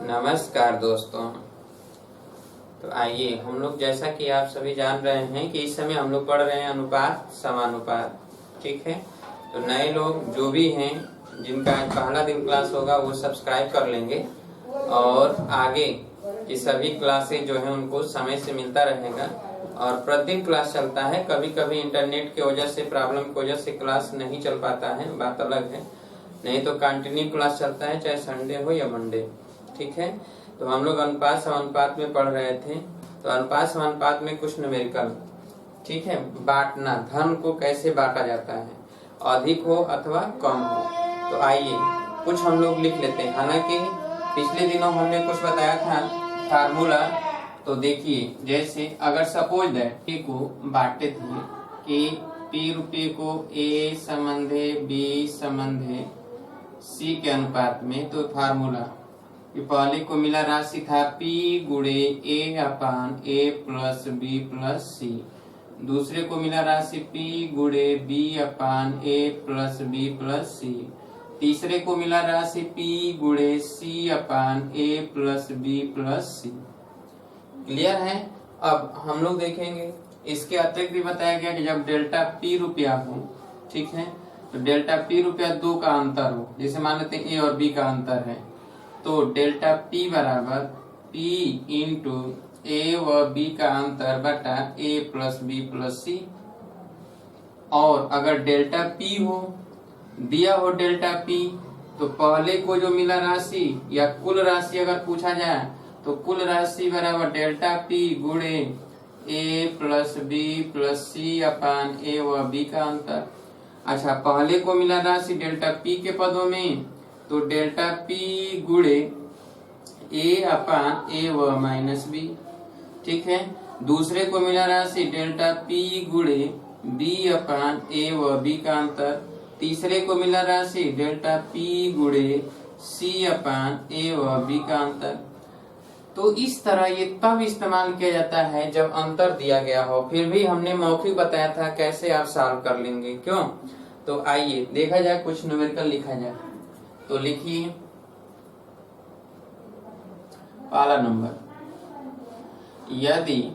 नमस्कार दोस्तों। तो आइए हम लोग, जैसा कि आप सभी जान रहे हैं कि इस समय हम लोग पढ़ रहे हैं अनुपात समानुपात। ठीक है, तो नए लोग जो भी हैं जिनका आज पहला दिन क्लास होगा वो सब्सक्राइब कर लेंगे और आगे की सभी क्लासें जो है उनको समय से मिलता रहेगा। और प्रतिदिन क्लास चलता है, कभी कभी इंटरनेट की वजह से, प्रॉब्लम की वजह से क्लास नहीं चल पाता है, बात अलग है। नहीं तो कंटिन्यू क्लास चलता है, चाहे संडे हो या मंडे। ठीक है, तो हम लोग अनुपात समानुपात में पढ़ रहे थे। तो अनुपात समानुपात में कुछ न्यूमेरिकल, ठीक है, बांटना, धन को कैसे बांटा जाता है, अधिक हो अथवा कम हो। तो आइए कुछ हम लोग लिख लेते हैं। हालांकि पिछले दिनों हमने कुछ बताया था फार्मूला। तो देखिए, जैसे अगर सपोज दैट पी को बांटे थे कि पी रुपये को ए संबंधे बी संबंधे सी के अनुपात में, तो फार्मूला पहले को मिला राशि था P गुणे ए अपान ए प्लस बी प्लस सी। दूसरे को मिला राशि P गुणे बी अपान ए प्लस बी प्लस सी। तीसरे को मिला राशि P गुणे सी अपान ए प्लस बी प्लस सी। क्लियर है। अब हम लोग देखेंगे, इसके अतिरिक्त भी बताया गया कि जब डेल्टा P रुपया हो, ठीक है, तो डेल्टा P रुपया दो का अंतर हो, जैसे मान लेते हैं A और B का अंतर है, तो डेल्टा P बराबर P इंटू ए व B का अंतर बटा A प्लस बी प्लस सी। और अगर डेल्टा P हो, दिया हो डेल्टा P, तो पहले को जो मिला राशि या कुल राशि अगर पूछा जाए तो कुल राशि बराबर डेल्टा P गुणे A plus b plus c upon A व B का अंतर। अच्छा, पहले को मिला राशि डेल्टा P के पदों में, तो डेल्टा P गुणे A अपान A व माइनस बी। ठीक है, दूसरे को मिला राशि डेल्टा P गुणे B अपान A व B का अंतर। तीसरे को मिला राशि डेल्टा P गुणे C अपान A व B का अंतर। तो इस तरह ये तब इस्तेमाल किया जाता है जब अंतर दिया गया हो। फिर भी हमने मौखिक बताया था कैसे आप सॉल्व कर लेंगे, क्यों? तो आइए देखा जाए, कुछ न्यूमेरिकल लिखा जाए। तो लिखिए पहला नंबर, यदि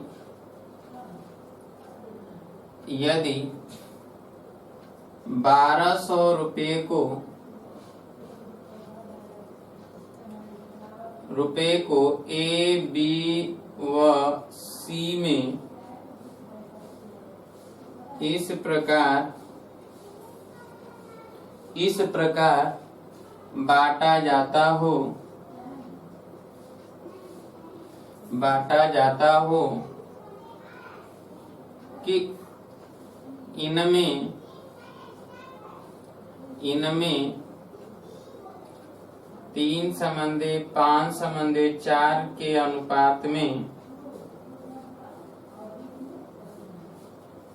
1200 रुपए को ए बी व सी में इस प्रकार बांटा जाता हो कि इनमें 3:5:4 के अनुपात में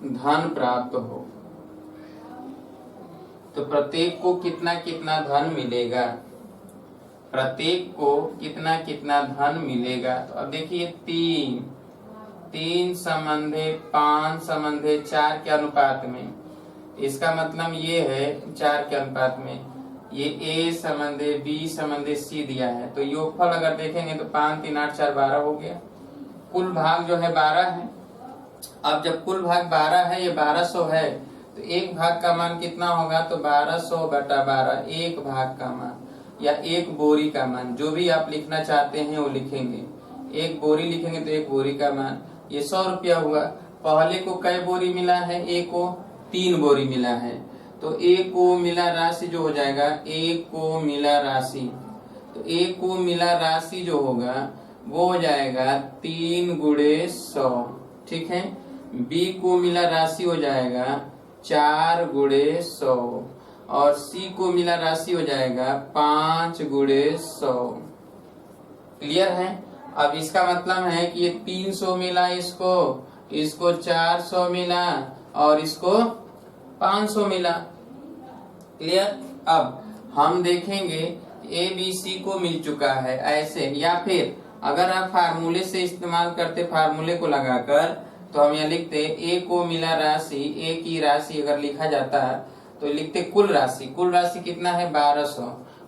धन प्राप्त हो, तो प्रत्येक को कितना कितना धन मिलेगा, प्रत्येक को कितना कितना धन मिलेगा। तो अब देखिए 3:5:4 के अनुपात में, इसका मतलब ये है 4 के अनुपात में, ये A संबंधे B संबंधे C दिया है। तो योगफल अगर देखेंगे तो 5 3 8 4 12 हो गया। कुल भाग जो है 12 है। अब जब कुल भाग 12 है, ये 1200 है, तो एक भाग का मान कितना होगा, तो 1200 बटा 12, एक भाग का मान या एक बोरी का मान, जो भी आप लिखना चाहते हैं वो लिखेंगे। एक बोरी लिखेंगे तो एक बोरी का मान, ये 100 रुपया हुआ। पहले को कई बोरी मिला है, A को 3 बोरी मिला है, तो A को मिला राशि जो हो जाएगा, A को मिला राशि, तो A को मिला राशि जो होगा वो हो जाएगा 3 गुणे 100। ठीक है, B को मिला राशि हो जाएगा 4 गुणे 100 और C को मिला राशि हो जाएगा 5 गुणे 100। क्लियर है। अब इसका मतलब है कि ये 300 मिला, इसको 400 मिला और इसको 500 मिला। क्लियर। अब हम देखेंगे ए बी सी को मिल चुका है ऐसे, या फिर अगर आप फार्मूले से इस्तेमाल करते, फार्मूले को लगाकर, तो हम यहाँ लिखते ए को मिला राशि, ए की राशि अगर लिखा जाता है तो लिखते कुल राशि कितना है 1200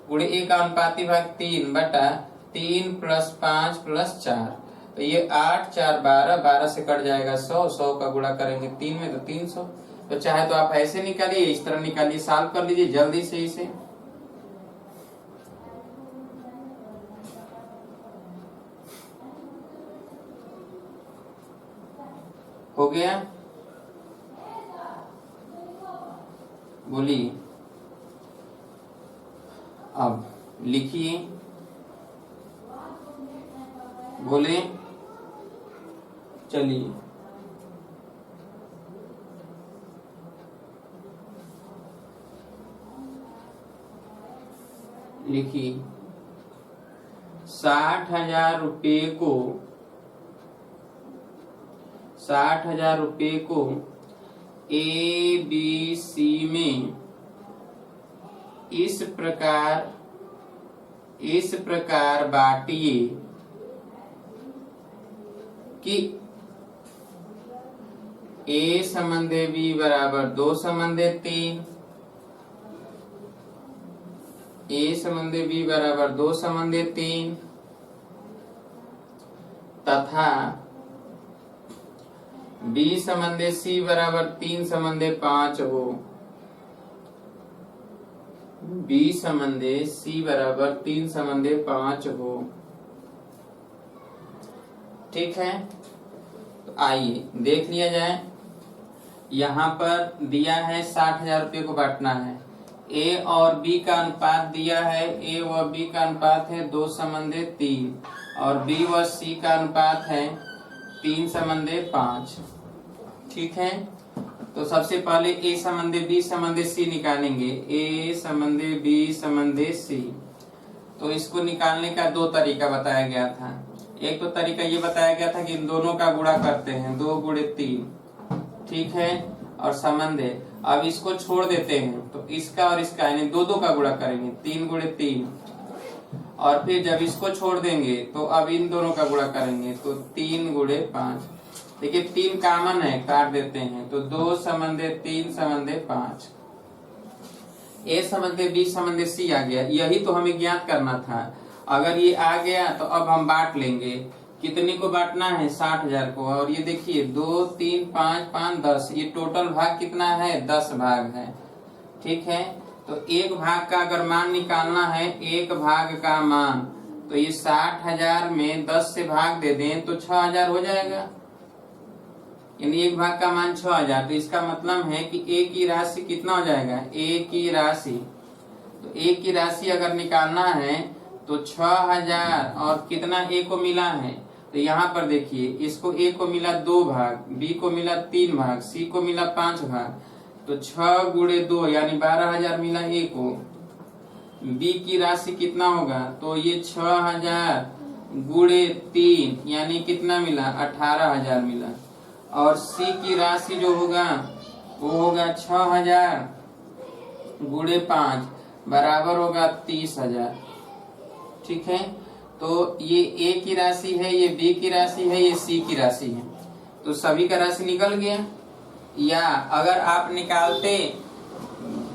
गुणे ए का अनुपाती भाग 3 बटा 3 + 5 + 4, तो ये 8 4 12, 12 से कट जाएगा 100, 100 का गुणा करेंगे 3 में तो 300। तो चाहे तो आप ऐसे निकालिए, इस तरह निकालिए, सॉल्व कर लीजिए जल्दी से इसे। हो गया, बोलिए। अब लिखिए, बोले, चलिए। लिखिए 60,000 रुपये को 60,000 रुपये को ABC में इस प्रकार बांटिए कि A = B = 2 = 3, A = B = 2 = 3 तथा B = C = 3 = 5 हो। B = C = 3 = 5 हो। ठीक है, तो आइए देख लिया जाए। यहाँ पर दिया है 60,000 रुपये को बांटना है। A और B का अनुपात दिया है, A व B का अनुपात है 2 = 3 और B व C का अनुपात है 3 = 5। ठीक है, तो सबसे पहले A = B = C निकालेंगे। A = B = C, तो इसको निकालने का दो तरीका बताया गया था। एक तो तरीका ये बताया गया था कि इन दोनों का गुणा करते हैं, 2 × 3, ठीक है, और संबंध है। अब इसको छोड़ देते हैं तो इसका और इसका यानी 2 का गुणा करेंगे, 3 × 3, और फिर जब इसको छोड़ देंगे तो अब इन दोनों का गुणा करेंगे तो 3 × 5। देखिए 3 कॉमन है, काट देते हैं तो 2 = 3 = 5। A = B = C आ गया, यही तो हमें ज्ञात करना था। अगर ये आ गया तो अब हम बांट लेंगे। कितने को बांटना है? 60,000 को। और ये देखिए 2 3 5 5 10, ये टोटल भाग कितना है? 10 भाग है। ठीक है, तो एक भाग का अगर मान निकालना है, एक भाग का मान, तो ये 60,000 में 10 से भाग दे दें तो 6,000 हो जाएगा, यानी एक भाग का मान 6,000। तो इसका मतलब है कि A की राशि कितना हो जाएगा? A की राशि, तो A की राशि अगर निकालना है तो 6,000 और कितना A को मिला है, तो यहाँ पर देखिए इसको A को मिला 2 भाग, B को मिला 3 भाग, C को मिला 5 भाग, तो 6 × 2 यानी 12,000 मिला A को। B की राशि कितना होगा? तो ये 6,000 × 3 यानी कितना मिला? 18,000 मिला। और C की राशि जो होगा वो होगा 6,000 × 5 बराबर होगा 30,000। ठीक है, तो ये A की राशि है, ये B की राशि है, ये C की राशि है, तो सभी का राशि निकल गया। या अगर आप निकालते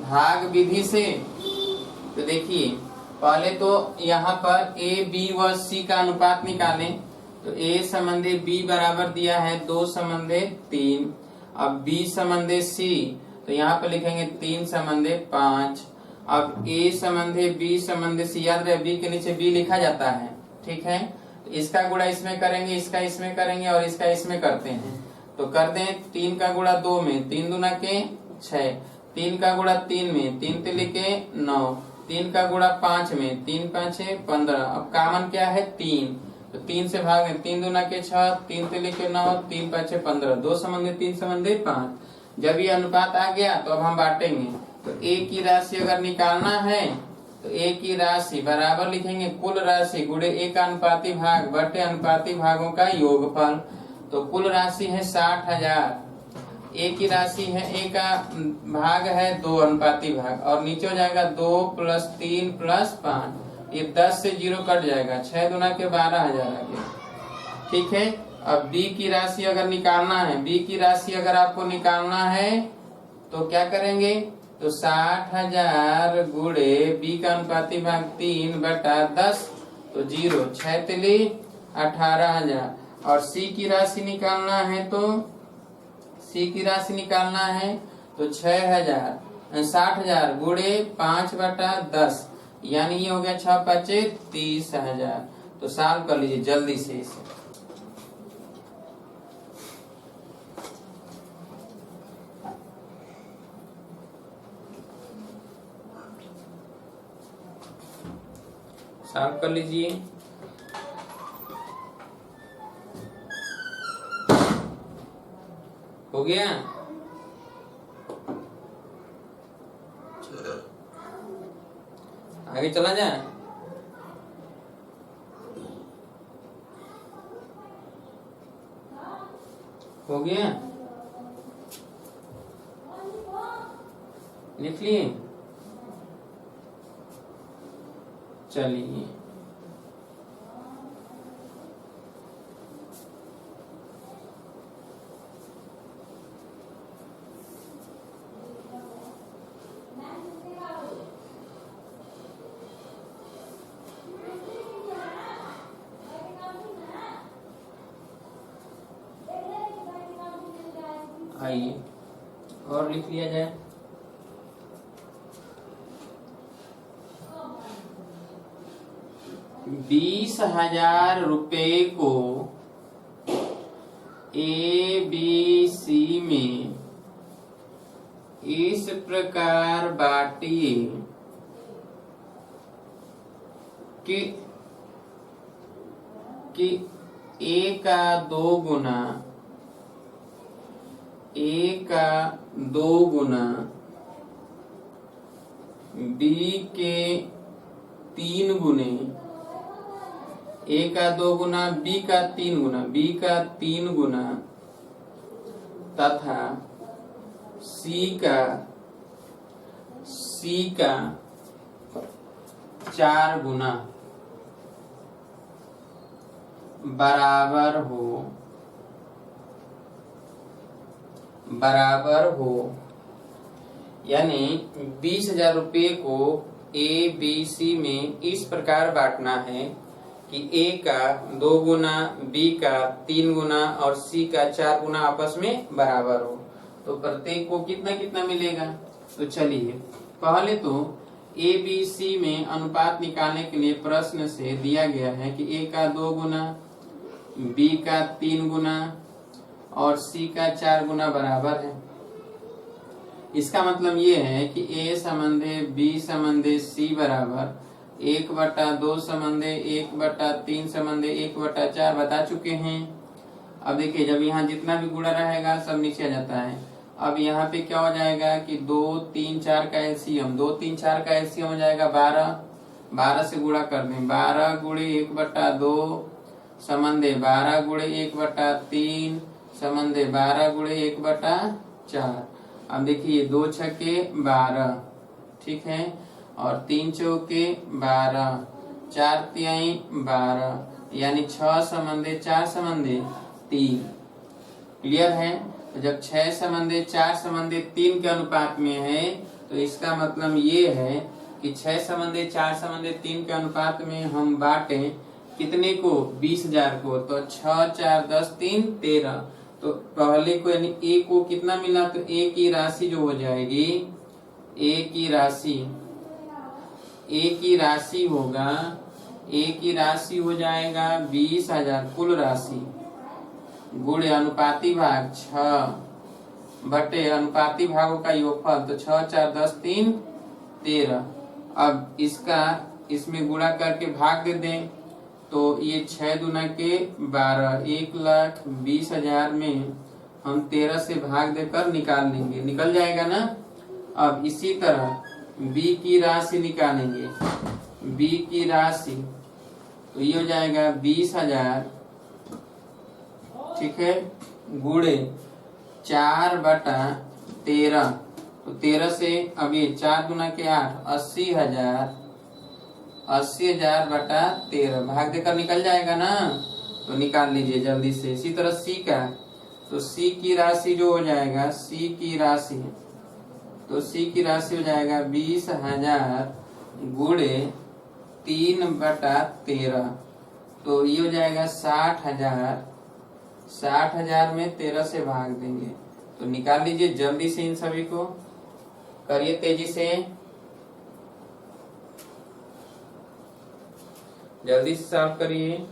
भाग विधि से तो देखिए पहले तो यहाँ पर A, B व C का अनुपात निकालें, तो A = B बराबर दिया है 2 = 3। अब B = C, तो यहाँ पर लिखेंगे 3 = 5। अब A = B = C, याद रहे B के नीचे B लिखा जाता है। ठीक है, तो इसका गुणा इसमें करेंगे, इसका इसमें करेंगे और इसका इसमें करते हैं। तो कर दें 3 का गुणा 2 में, 3 दूना के 6, 3 का गुणा 3 में, 3 तिली के 9, 3 का गुणा 5 में, 3 5 15। अब कॉमन क्या है? 3, तो 3 से भागे, 3 दूना के 6, 3 तिली के 9, 3 5 15, 2 = 3 = 5। जब ये अनुपात आ गया तो अब हम बांटेंगे। तो A की राशि अगर निकालना है तो A की राशि बराबर लिखेंगे कुल राशि गुणे A का अनुपाती भाग बटे अनुपाती भागों का योगफल। तो कुल राशि है 60,000, A की राशि है, A का भाग है 2 अनुपाती भाग, और नीचे हो जाएगा 2 + 3 + 5, ये 10 से 0 कट जाएगा, 6 दूना के 12,000 आ गया। ठीक है, अब B की राशि अगर निकालना है, B की राशि अगर आपको निकालना है तो क्या करेंगे? तो 60,000 × B का अनुपाती भाग 3 बटा 10, तो 0, 6 तिली 18,000। और सी की राशि निकालना है तो तो 6,000 60,000 गुणे 5/10, यानी ये हो गया 6×5 30,000। तो सॉल्व कर लीजिए जल्दी से इसे। सॉल्व कर लीजिए। हो गया? आगे चला जाए। हो गया? लिख लिए? चलिए आइए और लिख लिया जाए। ₹20,000 को ABC में इस प्रकार बांटिए कि A का 2 गुना B के 3 गुने, A का 2 गुना B का 3 गुना तथा C का 4 गुना बराबर हो। यानी 20,000 को ABC में इस प्रकार बांटना है कि A का 2 गुना, B का 3 गुना और C का 4 गुना आपस में बराबर हो। तो प्रत्येक को कितना कितना मिलेगा? तो चलिए पहले तो ABC में अनुपात निकालने के लिए प्रश्न से दिया गया है कि A का 2 गुना, B का 3 गुना और C का 4 गुना बराबर है। इसका मतलब ये है कि A समंदे B समंदे C बराबर 1/2 समंदे 1/3 समंदे 1/4 बता चुके हैं। अब देखिए जब यहाँ जितना भी गुणा रहेगा सब नीचे आ जाता है। अब यहाँ पे क्या हो जाएगा कि 2, 3, 4 का एलसीएम, 2, 3, 4 का एलसीएम हो जाएगा 12। 12 से गुणा कर दें, 12 गुणे 1/2 समंदे 12 गुणे 1/3 समंदे 12 गुणे 1/4। अब देखिए 2 छक्के 12, ठीक है, और 3 चौके 12, 4 तिहाई 12, यानी 6 समंदे 4 समंदे 3। क्लियर है? तो जब 6 समंदे 4 समंदे 3 के अनुपात में है तो इसका मतलब ये है कि 6 समंदे 4 समंदे 3 के अनुपात में हम बांटे कितने को? 20,000 को। तो 6, 4, 10, 3, 13। तो पहले को यानी A को कितना मिला? तो A की राशि जो हो जाएगी, A की राशि हो जाएगा 20,000 कुल राशि गुणे अनुपाती भाग 6 बटे अनुपाती भागों का योगफल। तो 6, 4, 10, 3, 13। अब इसमें गुणा करके भाग दे दें तो ये 6 दूना के 12, 1,20,000 में हम 13 से भाग देकर निकाल लेंगे, निकल जाएगा ना। अब इसी तरह B की राशि निकालेंगे। B की राशि तो ये हो जाएगा 20,000, ठीक है, गुणे 4/13। तो 13 से अब ये 4 गुना के 8, 80,000 बटा 13 भाग देकर निकल जाएगा ना। तो निकाल लीजिए जल्दी से। इसी तरह C का, तो C की राशि जो हो जाएगा, C की राशि हो जाएगा 20,000 गुणे 3/13, तो ये हो जाएगा 60,000। 60,000 में 13 से भाग देंगे, तो निकाल लीजिए जल्दी से। इन सभी को करिए तेजी से, जल्दी से सॉल्व करिए।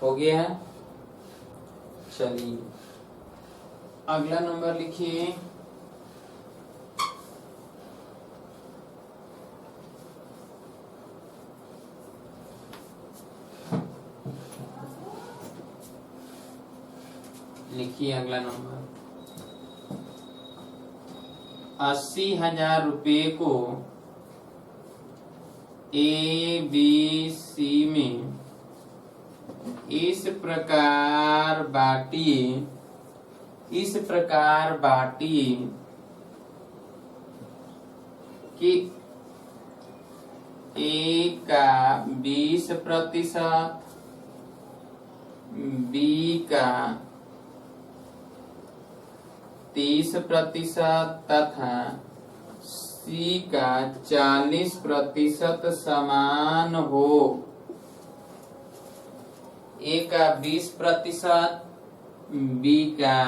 हो गया है, चलिए अगला नंबर लिखिए। लिखिए अगला नंबर, 80,000 रुपये को ABC में इस प्रकार बांटिए कि A का 20%, B का 30% तथा C का 40% समान हो। A का 20%, B का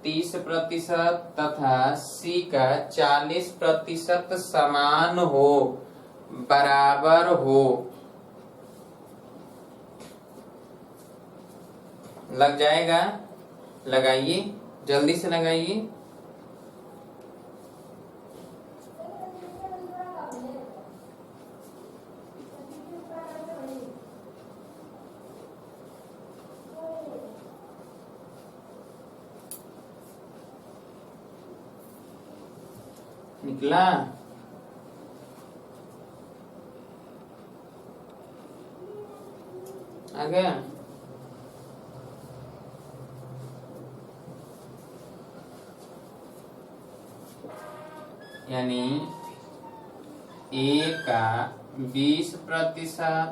30% तथा C का 40% समान हो, बराबर हो। लग जाएगा, लगाइए जल्दी से लगाइए। निकला? आ गया? यानी A का 20%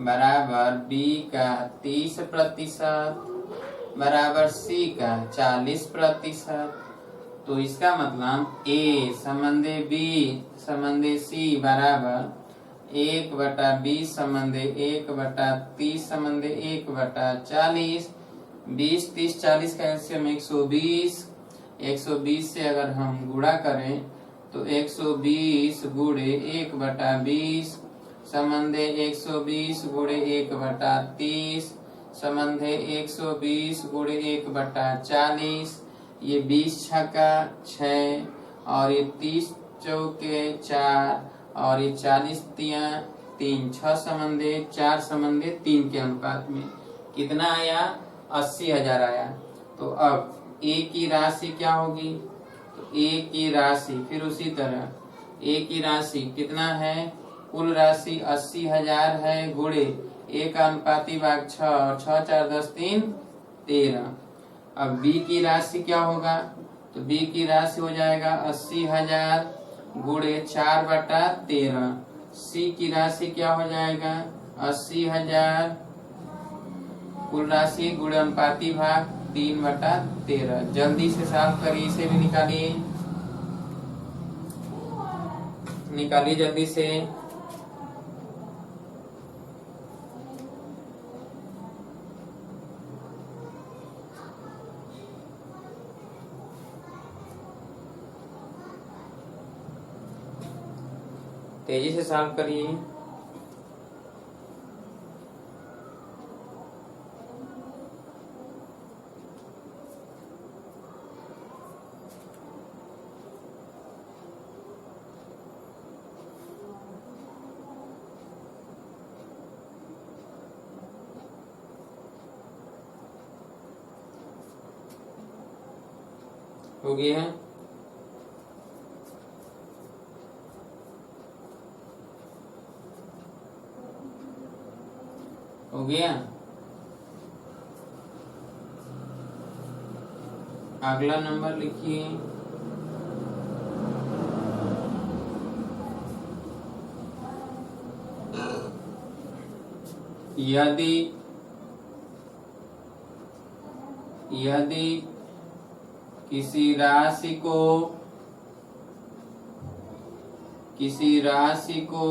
बराबर B का 30% बराबर C का 40%। तो इसका मतलब A संबंधे B संबंधे C बराबर 1/20 संबंधे 1/30 संबंधे 1/40। 20, 30, 40 का एलसीएम 120। 120 से अगर हम गुणा करें तो 120 गुणे 1/20 संबंधे 120 गुणे 1/30 संबंधे 120 गुणे 1/40। ये 20 छक्का 6 और ये 30 चौके 4 और ये 40 तिया 3, 6 संबंधे 4 संबंधे 3 के अनुपात में कितना आया? 80,000 आया। तो अब A की राशि क्या होगी? तो A की राशि फिर उसी तरह A की राशि कितना है? कुल राशि 80,000 है गुणे A का अनुपाती भाग 6 और 6 4 10 3 13। अब B की राशि क्या होगा? तो B की राशि हो जाएगा 80,000 गुणे 4/13। C की राशि क्या हो जाएगा? 80,000 कुल राशि गुणे अनुपाती भाग 3/13। जल्दी से साफ करिए, इसे भी निकालिए, निकालिए जल्दी से। तेजी से सॉल्व करिए। हो गया है? हो गया? अगला नंबर लिखिए। यदि किसी राशि को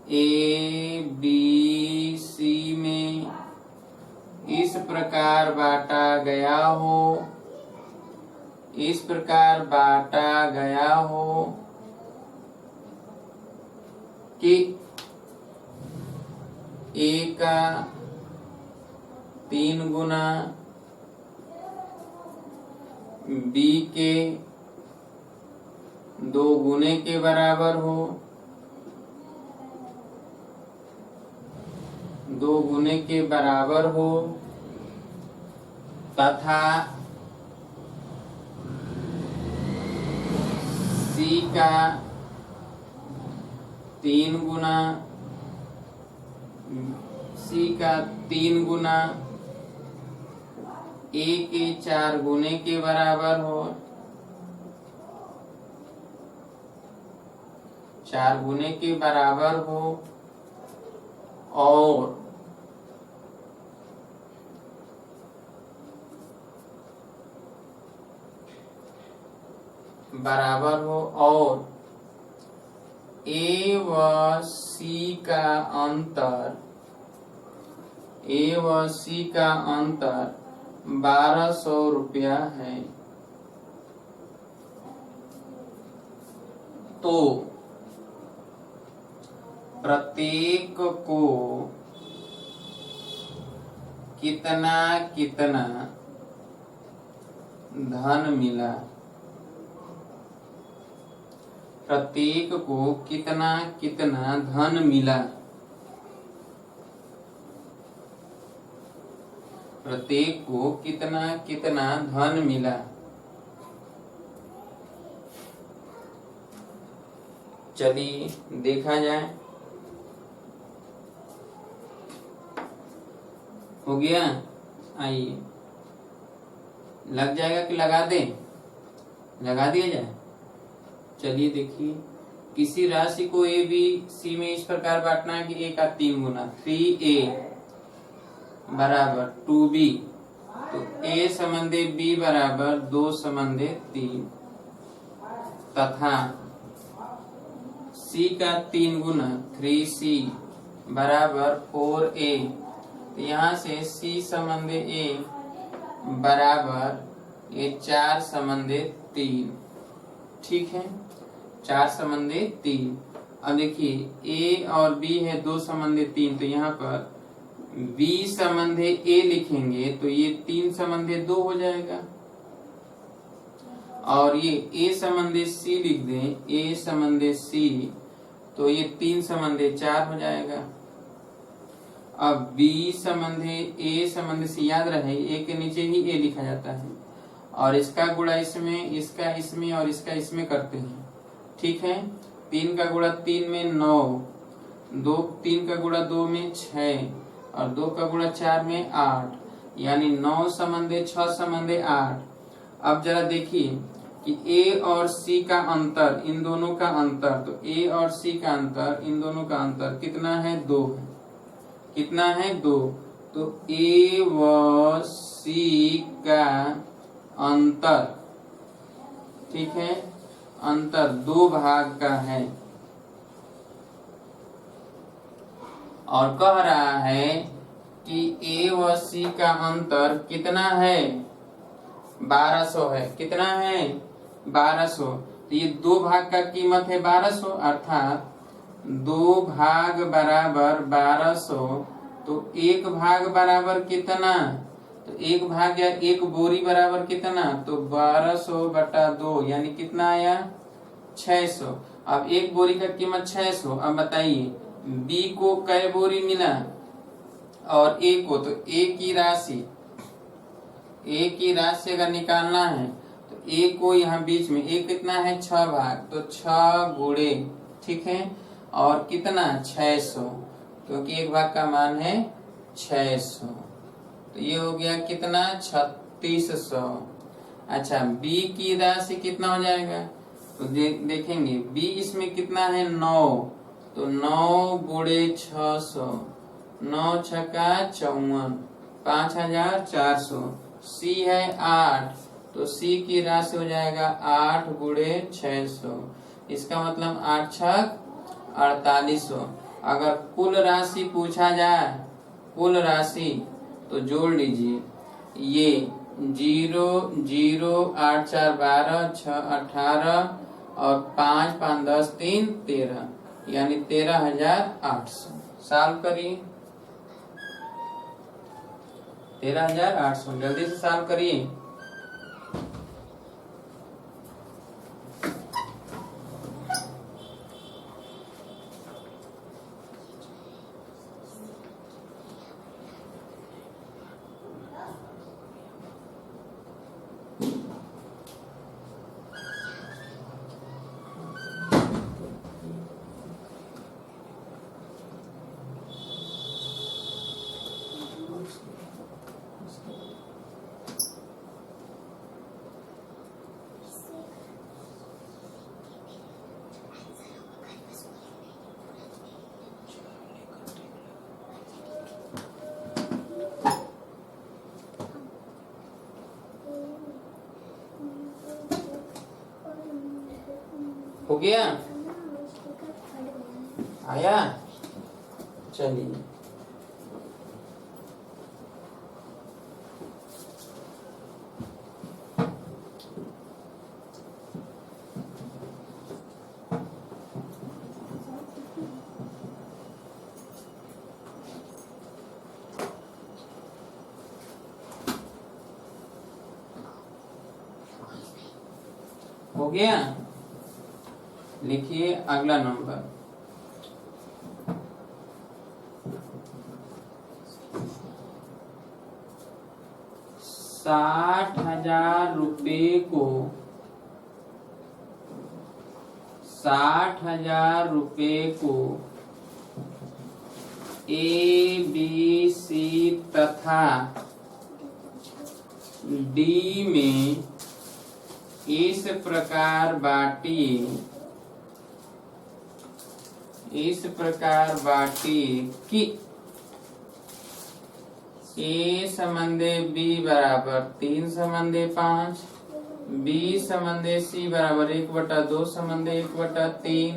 ए बी सी में इस प्रकार बांटा गया हो कि ए का 3 गुना बी के 2 गुने के बराबर हो, 2 गुने के बराबर हो, तथा सी का 3 गुना ए के 4 गुने के बराबर हो, 4 गुने के बराबर हो, और ए व सी का अंतर 1200 रुपया है, तो प्रत्येक को कितना धन मिला? प्रत्येक को कितना धन मिला? प्रत्येक को कितना धन मिला? चलिए देखा जाए। हो गया? आइए, लग जाएगा कि लगा दें? लगा दिया जाए। चलिए देखिए, किसी राशि को ए बी सी में इस प्रकार बांटना है कि ए का 3 गुना 3a बराबर 2b, तो a समंदे b बराबर 2 समंदे 3, तथा c का 3 गुना 3c बराबर 4a, तो यहाँ से c समंदे a बराबर ये 4 समंदे 3, ठीक है, 4 समंदे 3। अब देखिए a और b है 2 समंदे 3, तो यहाँ पर b समंदे a लिखेंगे तो ये 3 समंदे 2 हो जाएगा, और ये a समंदे c लिख दें, a समंदे c, तो ये 3 समंदे 4 हो जाएगा। अब b समंदे a समंदे c, याद रहे a के नीचे ही a लिखा जाता है, और इसका गुणा इसमें, इसका इसमें और इसका इसमें करते हैं, ठीक है। 3 का गुणा 3 में 9, 3 का गुणा 2 में 6, और 2 का गुणा 4 में 8, यानी 9 समंदे 6 समंदे 8। अब जरा देखिए कि a और c का अंतर, इन दोनों का अंतर, तो a और c का अंतर, इन दोनों का अंतर कितना है? 2 है। कितना है? 2। तो a व c का अंतर, ठीक है, अंतर 2 भाग का है, और कह रहा है कि a व c का अंतर कितना है? 1200 है। कितना है? 1200। तो ये 2 भाग का कीमत है 1200, अर्थात 2 भाग बराबर 1200, तो 1 भाग बराबर कितना? तो 1 भाग या 1 बोरी बराबर कितना? तो 1200/2, यानी कितना आया? 600। अब 1 बोरी का कीमत 600। अब बताइए बी को कै बोरी मिला और ए को, तो ए की राशि अगर निकालना है तो ए को यहाँ बीच में, ए कितना है? 6 भाग, तो 6 गुणे, ठीक है, और कितना? 600, क्योंकि 1 भाग का मान है 600, तो ये हो गया कितना? 3600। अच्छा बी की राशि कितना हो जाएगा, तो देखेंगे बी इसमें कितना है 9, तो 9 गुणे 600, 9 छक्का 54, 5400। सी है 8, तो सी की राशि हो जाएगा 8 गुणे 600, इसका मतलब 8 छक 4800। अगर कुल राशि पूछा जाए, कुल राशि, तो जोड़ लीजिए ये 0 0 8 4 12 6 18 और 5 5 10 3 13, यानी 13,800। सॉल्व करिए 13,800, जल्दी से सॉल्व करिए। हो गया, आया, चलिए हो गया। लिखिए अगला नंबर, 60,000 रुपये को 60,000 रुपये को ए बी सी तथा डी में इस प्रकार बांटिए कि ए संबंधे बी बराबर 3 संबंधे 5, बी संबंधे सी बराबर 1/2 संबंधे 1/3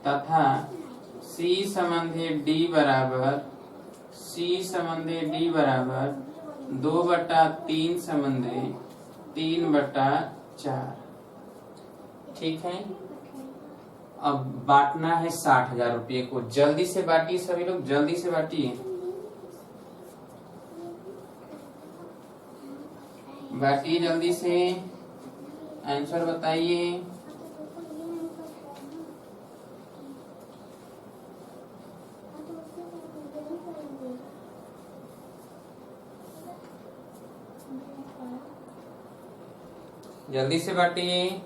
तथा सी संबंधे डी बराबर 2/3 संबंधे 3/4। ठीक है, अब बांटना है 60,000 रुपये को। जल्दी से बांटिए सभी लोग, जल्दी से बांटिए, बांटिए जल्दी से, आंसर बताइए। जल्दी से बांटिए।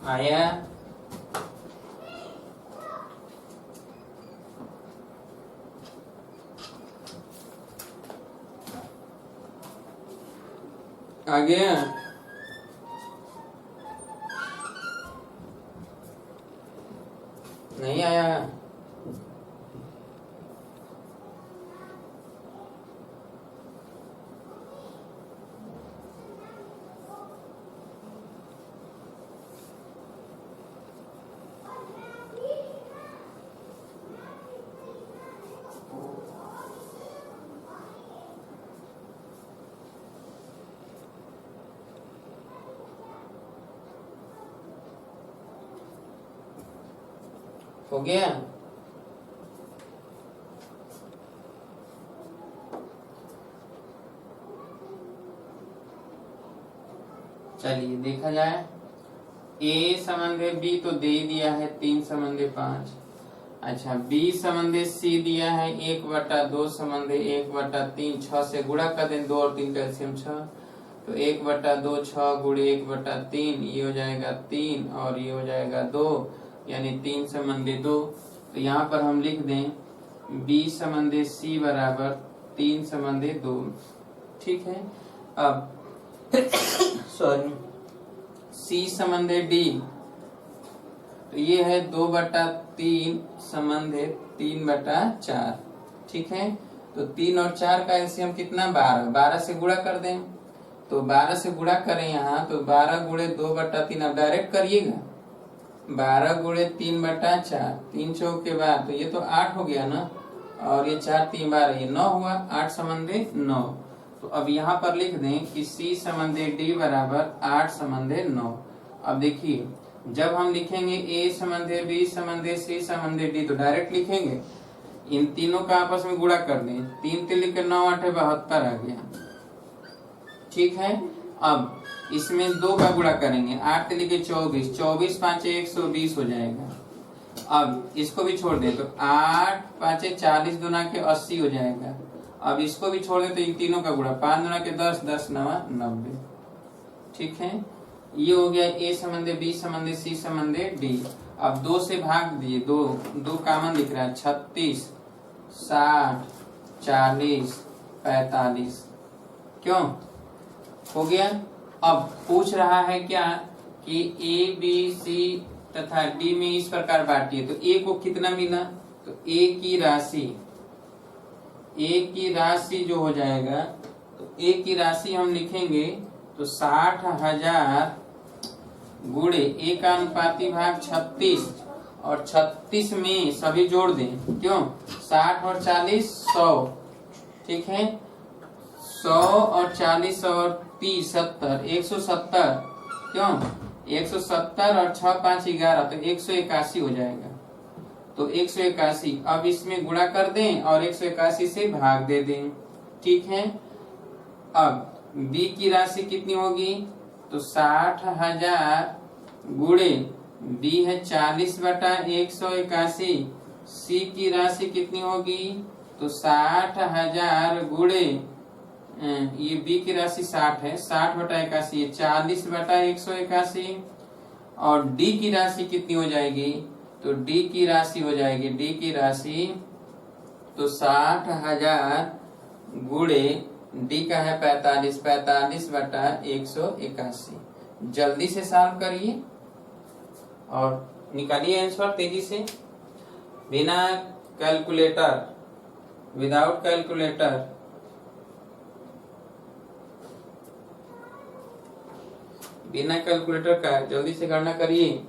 आया, आ गया। नहीं आया, हो गया। चलिए देखा जाए, ए संबंधे बी तो दे दिया है 3 संबंधे 5, अच्छा, बी संबंधी सी दिया है 1/2 संबंधी 1/3, 6 से गुणा कर दें, 2 और 3 का एलसीएम 6, तो 1/2 6 गुणे 1/3, ये हो जाएगा 3 और ये हो जाएगा 2, यानी 3 संबंधी 2। तो यहाँ पर हम लिख दें बी संबंधी सी बराबर 3 संबंधी 2। ठीक है। अब सॉरी, सी संबंधी डी, तो ये है 2/3 संबंधित 3/4। ठीक है। तो 3 और 4 का एलसीएम कितना, 12, 12 से गुणा कर दें, तो 12 से गुणा करें यहाँ, तो 12 गुणे 2/3, अब डायरेक्ट करिएगा, 12 गुणे 3/4, 3 चौक के बाद, तो ये तो 8 हो गया ना, और ये 4 3 12, ये 9 हुआ, 8 संबंधी 9। तो अब यहाँ पर लिख दें कि सी संबंधी डी बराबर 8 संबंधी 9। अब देखिए, जब हम लिखेंगे ए संबंधी बी संबंधी सी संबंधी डी, तो डायरेक्ट लिखेंगे, इन तीनों का आपस में गुणा कर दें, 3 3 के 9 8 72 आ गया। ठीक है। अब इसमें 2 का गुणा करेंगे, 8 3 के 24, 24 5 120 हो जाएगा। अब इसको भी छोड़ दें, तो 8 5 40 दुना के 80 हो जाएगा। अब इसको भी छोड़ दें, तो इन तीनों का गुणा, 5 दुना के 10, 10 9 90। ठीक है। ये हो गया ए संबंधी बी संबंधी सी संबंधी डी। अब 2 से भाग दिए, 2 कॉमन दिख रहा है, 36 60 40 45, क्यों हो गया। अब पूछ रहा है क्या कि ए बी सी तथा डी में इस प्रकार बांटिए, तो ए को कितना मिला, तो ए की राशि जो हो जाएगा, तो ए की राशि हम लिखेंगे, तो 60,000 गुणे ए का अनुपाती भाग 36, और 36 में सभी जोड़ दें, क्यों, 60 और 40 100। ठीक है। 100 और 40 और 30 70, 170, क्यों, 170 और 6 5 11, तो 181 हो जाएगा। तो 181, अब इसमें गुणा कर दें और 181 से भाग दे दें। ठीक है। अब बी की राशि कितनी होगी, तो 60,000 गुणे बी है 40/181, सी की राशि कितनी होगी, तो 60,000 गुणे, ये बी की राशि 60 है, 60/81, 40/181, और डी की राशि कितनी हो जाएगी, तो डी की राशि हो जाएगी, डी की राशि तो 60,000 गुणे डी का है 45, 45/181। जल्दी से सॉल्व करिए और निकालिए आंसर तेजी से, बिना कैलकुलेटर, विदाउट कैलकुलेटर। बिना कैलकुलेटर का जल्दी से गणना करिए।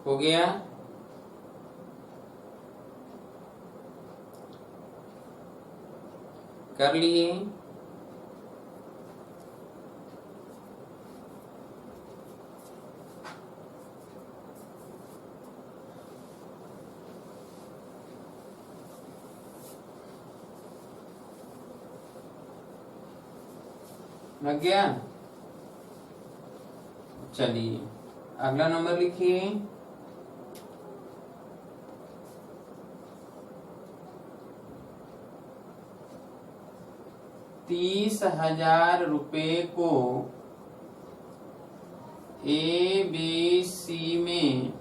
हो गया। कर लिए। लग गया। चलिए अगला नंबर लिखिए। 30,000 रुपए को ए बी सी में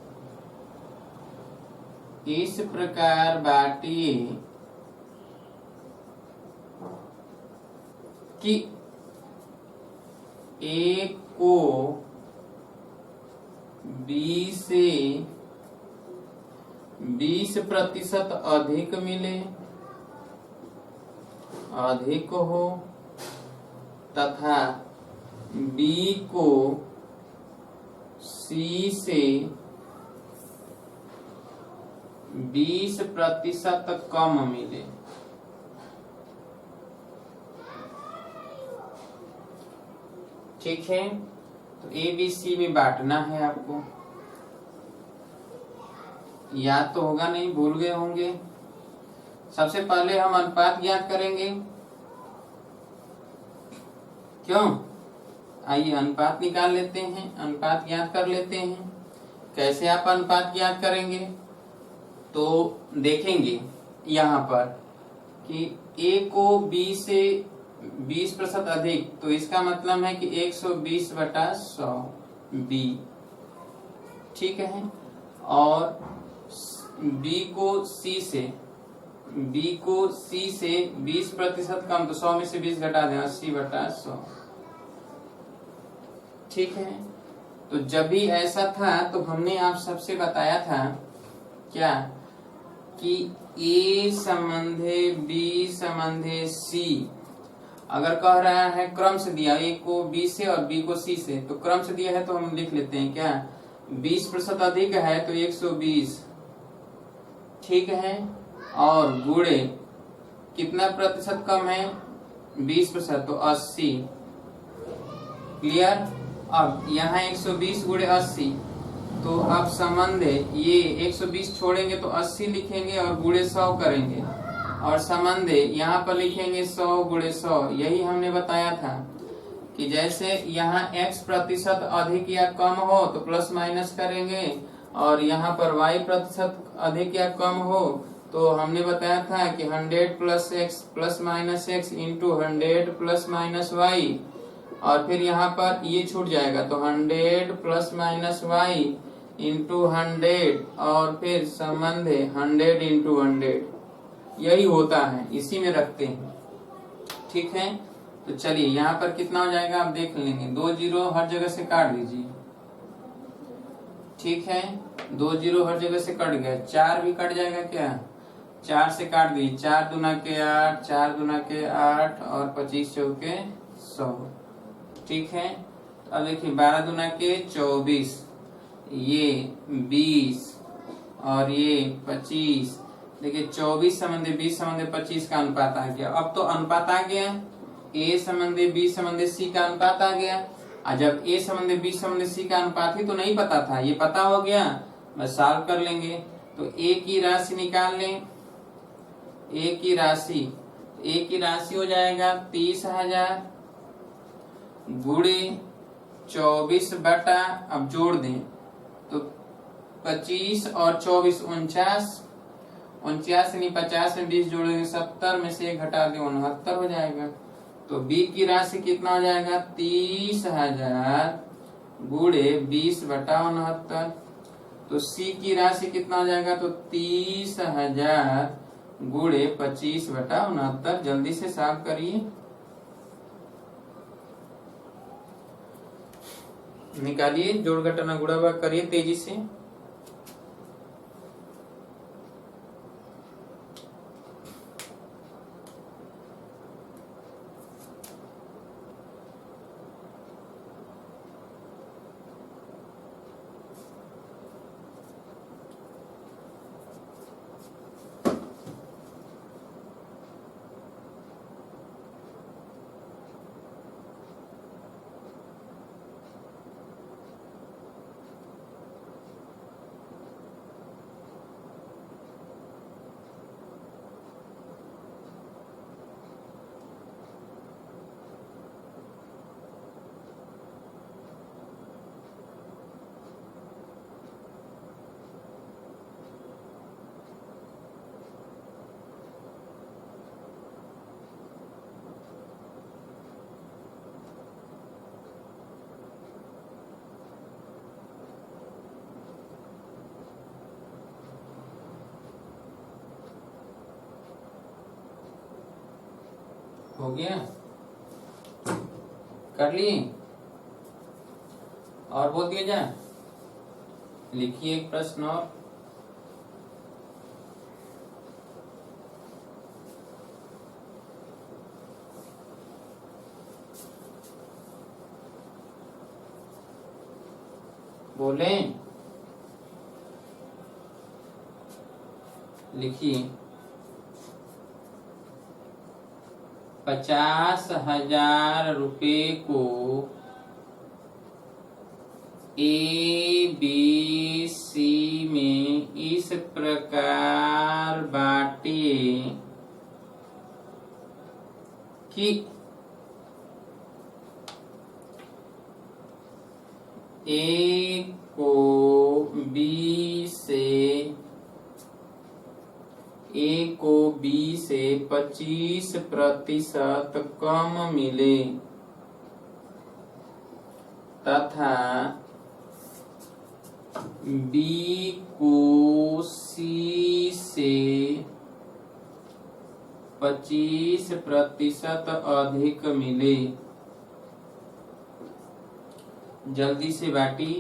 इस प्रकार बांटिए कि ए को बी से 20% अधिक मिले, अधिक हो, तथा बी को सी से 20% कम मिले। ठीक है, तो ए बी सी में बांटना है आपको। याद तो होगा नहीं, भूल गए होंगे। सबसे पहले हम अनुपात ज्ञात करेंगे। क्यों? आइए अनुपात निकाल लेते हैं, अनुपात ज्ञात कर लेते हैं। कैसे आप अनुपात ज्ञात करेंगे? तो देखेंगे यहाँ पर कि ए को बी से 20% अधिक, तो इसका मतलब है कि 120/100 बी। ठीक है, और बी को सी से 20% कम, तो 100 में से 20 घटा दें, 80/100। ठीक है, तो जब भी ऐसा था तो हमने आप सबसे बताया था क्या कि ए संबंधे बी संबंधे सी, अगर कह रहा है क्रम से दिया, ए को बी से और बी को सी से, तो क्रम से दिया है तो हम लिख लेते हैं क्या, 20% अधिक है तो 120। ठीक है, और गुणे कितना प्रतिशत कम है, 20%, तो 80। क्लियर? अब यहाँ 120 गुणे 80, तो आप संबंध ये 120 छोड़ेंगे तो 80 लिखेंगे और गुणे 100 करेंगे, और संबंध यहाँ पर लिखेंगे 100 गुणे 100। यही हमने बताया था कि जैसे यहाँ x प्रतिशत अधिक या कम हो तो प्लस माइनस करेंगे, और यहाँ पर y प्रतिशत अधिक या कम हो तो हमने बताया था कि 100 + x plus minus x into 100 + minus y, और फिर यहाँ पर ये छूट जाएगा तो 100 + माइनस y इंटू 100, और फिर संबंध 100 इंटू 100। यही होता है, इसी में रखते हैं। ठीक है, तो चलिए यहाँ पर कितना हो जाएगा आप देख लेंगे। 2 0 हर जगह से काट दीजिए। ठीक है, 2 0 हर जगह से कट गए। 4 भी कट जाएगा क्या, 4 से काट दीजिए। 4 दूना के 8, 4 दूना के 8, और 25 चौके 100। ठीक है, तो अब देखिए 12 दूना के 24, ये 20, और ये 25। देखिए 24 संबंधी 20 संबंधी 25 का अनुपात आ गया। अब तो अनुपात आ गया, ए संबंधी बी संबंधी सी का अनुपात आ गया। और जब ए संबंधी बी संबंधी सी का अनुपात ही तो नहीं पता था, ये पता हो गया, बस सॉल्व कर लेंगे। तो ए की राशि निकाल लें। ए की राशि हो जाएगा 30,000 गुणे 24 बटा, अब जोड़ दें तो 25 और 24 49, 49 नहीं 50 में 20 जोड़ेंगे 70 में से 1 घटा दें 69 हो जाएगा। तो बी की राशि कितना हो जाएगा, 30,000 गुणे 20/69। तो सी की राशि कितना हो जाएगा, तो 30,000 गुणे 25/69। जल्दी से सॉल्व करिए, निकालिए, जोड़ घटाना गुणा भाग करिए तेजी से। हो गया, कर लिए, और बोल दिया जाए। लिखिए एक प्रश्न और। बोले, लिखिए 50,000 रुपए को ए बी सी में इस प्रकार बांटिए कि ए को बी से 25% कम मिले तथा बी को सी से 25% अधिक मिले। जल्दी से बांटी।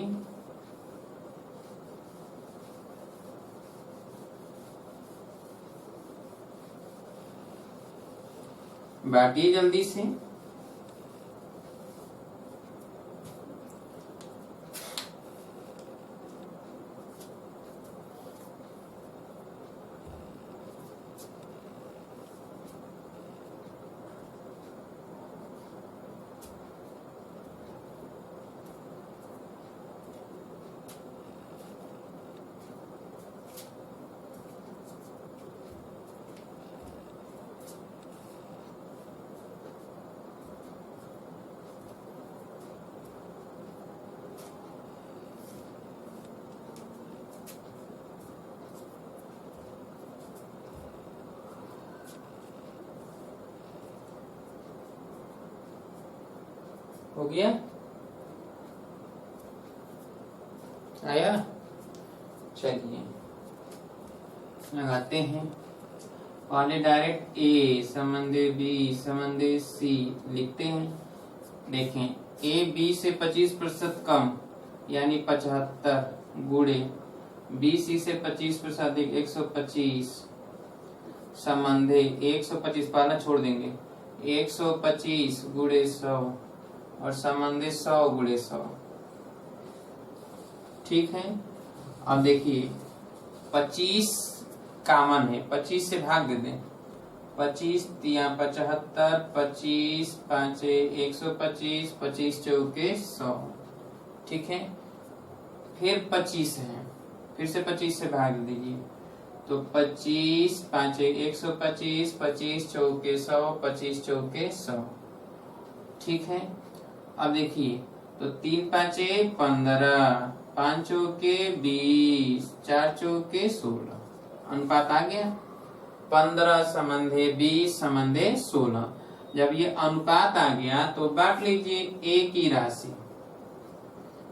बांटिए जल्दी से। हो गया? आया? चलिए लगाते हैं। पहले डायरेक्ट ए संबंधी बी संबंधी सी लिखते हैं। देखें, ए बी से 25% कम यानी 75 गुणे बी सी से 25% अधिक 125 संबंधी 125 पहला छोड़ देंगे 125 गुणे 100 और संबंधी 100 गुणे 100। ठीक है। अब देखिए 25 कॉमन है, 25 से भाग दे दें। 25 तिया 75, 25 पांचे 125, 25 चौके 100। ठीक है। फिर 25 है, फिर से 25 से भाग दीजिए तो 25 पांचे 125, 25 चौके 100, 25 चौके 100। ठीक है। अब देखिए तो 3 पांचे 15, 5 चौके 20, 4 चौके 16। अनुपात आ गया 15 संबंधे 20 संबंधे 16। जब ये अनुपात आ गया तो बांट लीजिए ए की राशि।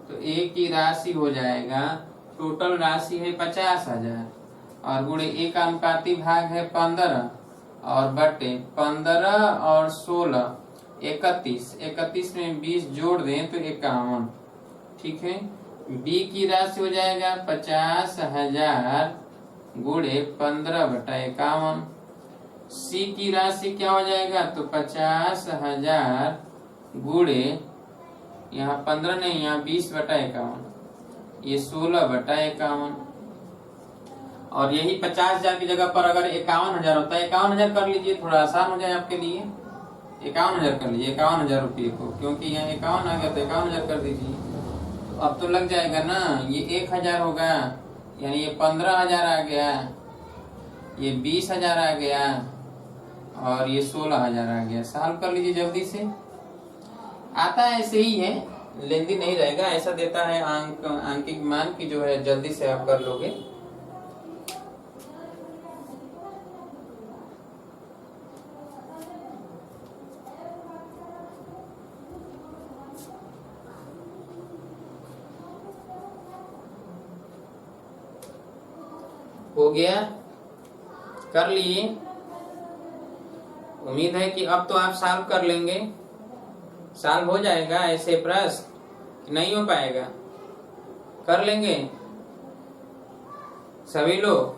तो ए की राशि हो जाएगा, टोटल राशि है 50,000 और गुणे ए का अनुपाती भाग है 15 और बटे 15 और 16 31 में 20 जोड़ दें तो 51। ठीक है। बी की राशि हो जाएगा 50,000 गुणे 15/51। सी की राशि क्या हो जाएगा तो 50,000 गुणे यहाँ 15 नहीं, यहाँ 20/51, ये 16/51। और यही 50,000 की जगह पर अगर 51,000 होता है 51,000 कर लीजिए, थोड़ा आसान हो जाए आपके लिए। 51,000 कर लीजिए, 51,000 रुपये को, क्योंकि यहाँ 51 आ गया तो 51,000 कर दीजिए। तो अब तो लग जाएगा ना, ये 1,000 होगा यानी ये 15,000 आ गया, ये 20,000 आ गया और ये 16,000 आ गया। सॉल्व कर लीजिए जल्दी से। आता है ऐसे ही है, लेंदी नहीं रहेगा, ऐसा देता है आंकिक मान की जो है जल्दी से आप कर लोगे। हो गया? कर लिए? उम्मीद है कि अब तो आप सॉल्व कर लेंगे। सॉल्व हो जाएगा ऐसे प्रश्न, नहीं हो पाएगा? कर लेंगे सभी लोग।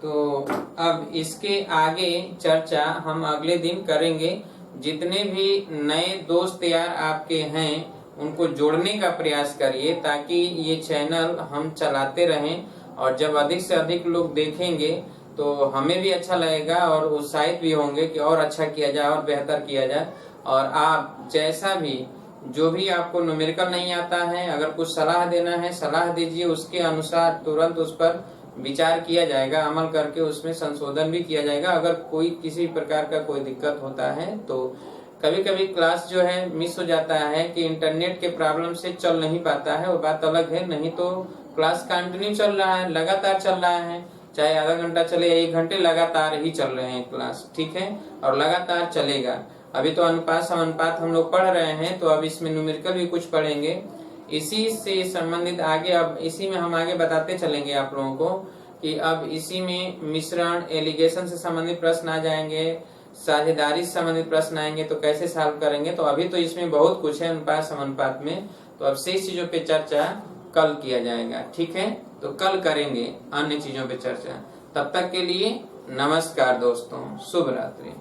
तो अब इसके आगे चर्चा हम अगले दिन करेंगे। जितने भी नए दोस्त यार आपके हैं उनको जोड़ने का प्रयास करिए, ताकि ये चैनल हम चलाते रहें, और जब अधिक से अधिक लोग देखेंगे तो हमें भी अच्छा लगेगा और उत्साहित भी होंगे कि और अच्छा किया जाए और बेहतर किया जाए। और आप जैसा भी, जो भी आपको न्यूमेरिकल नहीं आता है, अगर कुछ सलाह देना है सलाह दीजिए, उसके अनुसार तुरंत उस पर विचार किया जाएगा, अमल करके उसमें संशोधन भी किया जाएगा। अगर कोई किसी प्रकार का कोई दिक्कत होता है तो कभी कभी क्लास जो है मिस हो जाता है कि इंटरनेट के प्रॉब्लम से चल नहीं पाता है, वो बात अलग है, नहीं तो क्लास कंटिन्यू चल रहा है, लगातार चल रहा है, चाहे आधा घंटा चले या 1 घंटे लगातार ही चल रहे हैं क्लास, ठीक है, और लगातार चलेगा। अभी तो अनुपात समानुपात हम लोग पढ़ रहे हैं, तो अब इसमें न्यूमेरिकल भी कुछ पढ़ेंगे इसी से संबंधित आगे। अब इसी में हम आगे बताते चलेंगे आप लोगों को कि अब इसी में मिश्रण, एलिगेशन से संबंधित प्रश्न आ जाएंगे, साझेदारी से संबंधित प्रश्न आएंगे, तो कैसे सॉल्व करेंगे। तो अभी तो इसमें बहुत कुछ है अनुपात समानुपात में, तो अब शेष चीजों पे चर्चा कल किया जाएगा, ठीक है। तो कल करेंगे अन्य चीजों पे चर्चा। तब तक के लिए नमस्कार दोस्तों, शुभ रात्रि।